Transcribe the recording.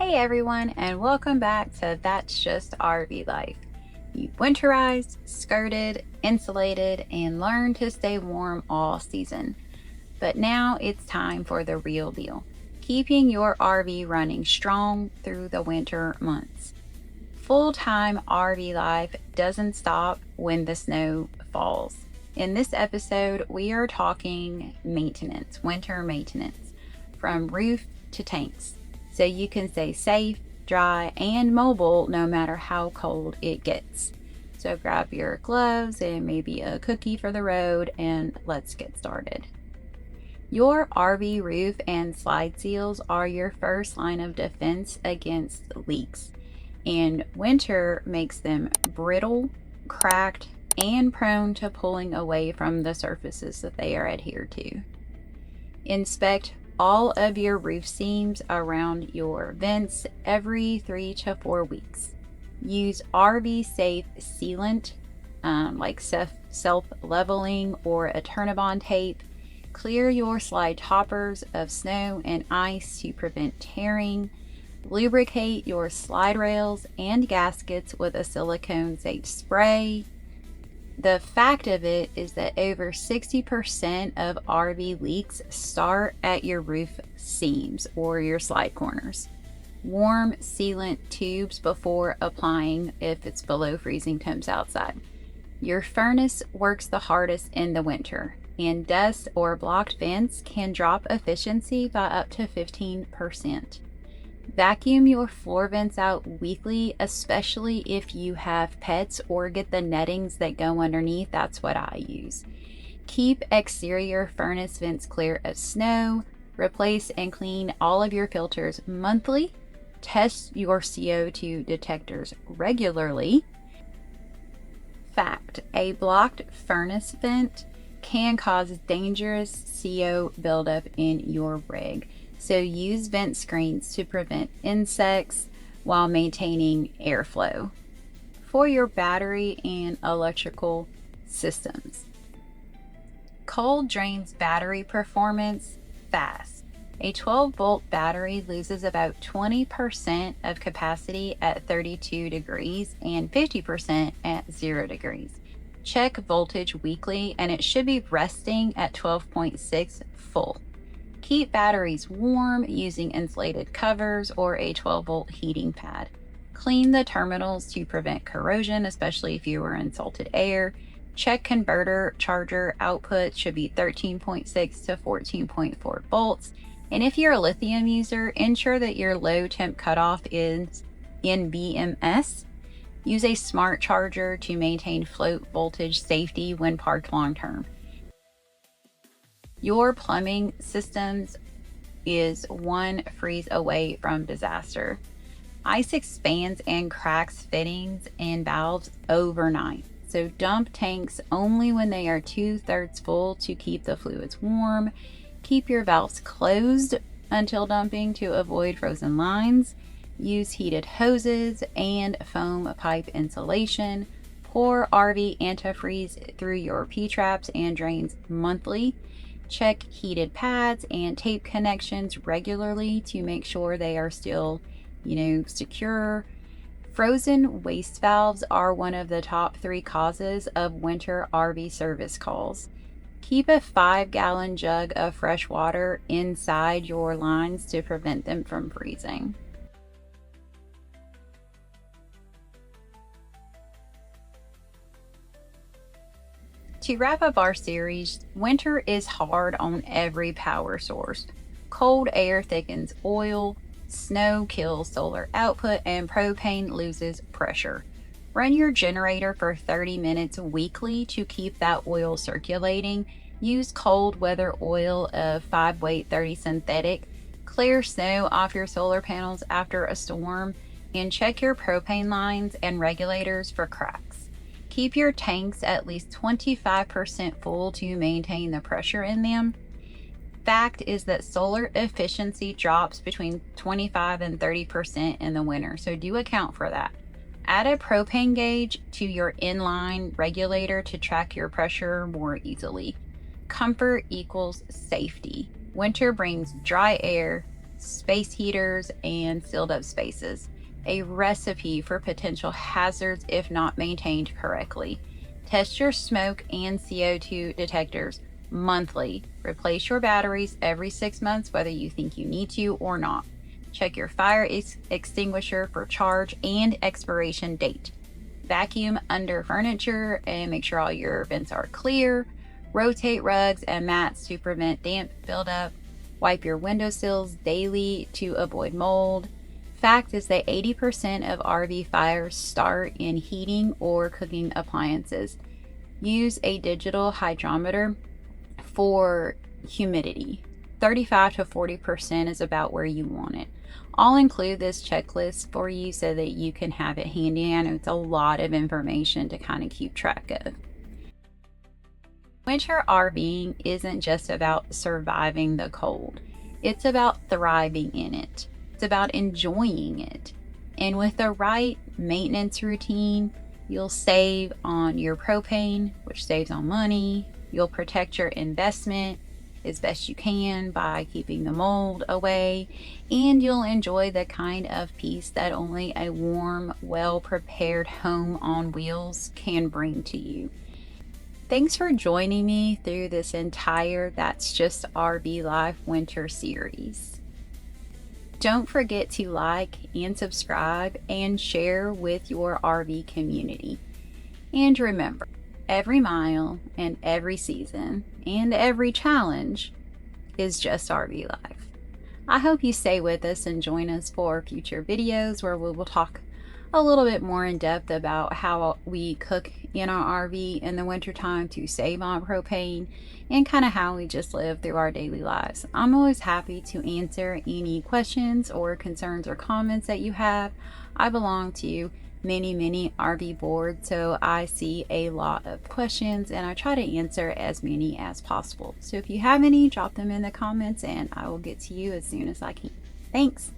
Hey everyone, and welcome back to That's Just RV Life. You've winterized, skirted, insulated, and learned to stay warm all season. But now it's time for the real deal, keeping your RV running strong through the winter months. Full-time RV life doesn't stop when the snow falls. In this episode, we are talking maintenance, winter maintenance, from roof to tanks, so you can stay safe, dry, and mobile no matter how cold it gets. So grab your gloves and maybe a cookie for the road, and let's get started. Your RV roof and slide seals are your first line of defense against leaks, and winter makes them brittle, cracked, and prone to pulling away from the surfaces that they are adhered to. Inspect all of your roof seams around your vents every 3 to 4 weeks. Use RV safe sealant like self-leveling or a Turnabond tape. Clear your slide toppers of snow and ice to prevent tearing. Lubricate your slide rails and gaskets with a silicone safe spray. The fact of it is that over 60% of RV leaks start at your roof seams or your slide corners. Warm sealant tubes before applying if it's below freezing temps outside. Your furnace works the hardest in the winter, and dust or blocked vents can drop efficiency by up to 15%. Vacuum your floor vents out weekly, especially if you have pets, or get the nettings that go underneath. That's what I use. Keep exterior furnace vents clear of snow. Replace and clean all of your filters monthly. Test your CO2 detectors regularly. Fact: a blocked furnace vent can cause dangerous CO buildup in your rig. So use vent screens to prevent insects while maintaining airflow. For your battery and electrical systems, cold drains battery performance fast. A 12-volt battery loses about 20% of capacity at 32 degrees and 50% at 0 degrees. Check voltage weekly, and it should be resting at 12.6 full. Keep batteries warm using insulated covers or a 12-volt heating pad. Clean the terminals to prevent corrosion, especially if you are in salted air. Check converter charger output should be 13.6 to 14.4 volts. And if you're a lithium user, ensure that your low temp cutoff is in BMS. Use a smart charger to maintain float voltage safety when parked long term. Your plumbing systems is one freeze away from disaster. Ice expands and cracks fittings and valves overnight. So dump tanks only when they are 2/3 full to keep the fluids warm. Keep your valves closed until dumping to avoid frozen lines. Use heated hoses and foam pipe insulation. Pour RV antifreeze through your P-traps and drains monthly. Check heated pads and tape connections regularly to make sure they are still, secure. Frozen waste valves are one of the top 3 causes of winter RV service calls. Keep a 5-gallon jug of fresh water inside your lines to prevent them from freezing. To wrap up our series, winter is hard on every power source. Cold air thickens oil, snow kills solar output, and propane loses pressure. Run your generator for 30 minutes weekly to keep that oil circulating. Use cold weather oil of 5-weight 30 synthetic. Clear snow off your solar panels after a storm, and check your propane lines and regulators for cracks. Keep your tanks at least 25% full to maintain the pressure in them. Fact is that solar efficiency drops between 25 and 30% in the winter, so do account for that. Add a propane gauge to your inline regulator to track your pressure more easily. Comfort equals safety. Winter brings dry air, space heaters, and sealed up spaces. A recipe for potential hazards if not maintained correctly. Test your smoke and CO2 detectors monthly. Replace your batteries every 6 months, whether you think you need to or not. Check your fire extinguisher for charge and expiration date. Vacuum under furniture and make sure all your vents are clear. Rotate rugs and mats to prevent damp buildup. Wipe your windowsills daily to avoid mold. Fact is that 80% of RV fires start in heating or cooking appliances. Use a digital hydrometer for humidity. 35 to 40% is about where you want it. I'll include this checklist for you so that you can have it handy. I know it's a lot of information to kind of keep track of. Winter RVing isn't just about surviving the cold. It's about thriving in it. It's about enjoying it. And with the right maintenance routine, you'll save on your propane, which saves on money. You'll protect your investment as best you can by keeping the mold away, and you'll enjoy the kind of peace that only a warm, well-prepared home on wheels can bring to you. Thanks for joining me through this entire That's Just RV Life winter series. Don't forget to like and subscribe and share with your RV community. And remember, every mile and every season and every challenge is just RV life. I hope you stay with us and join us for future videos where we will talk a little bit more in depth about how we cook in our RV in the wintertime to save on propane and kind of how we just live through our daily lives. I'm always happy to answer any questions or concerns or comments that you have. I belong to many RV boards, so I see a lot of questions and I try to answer as many as possible. So if you have any, drop them in the comments and I will get to you as soon as I can. Thanks.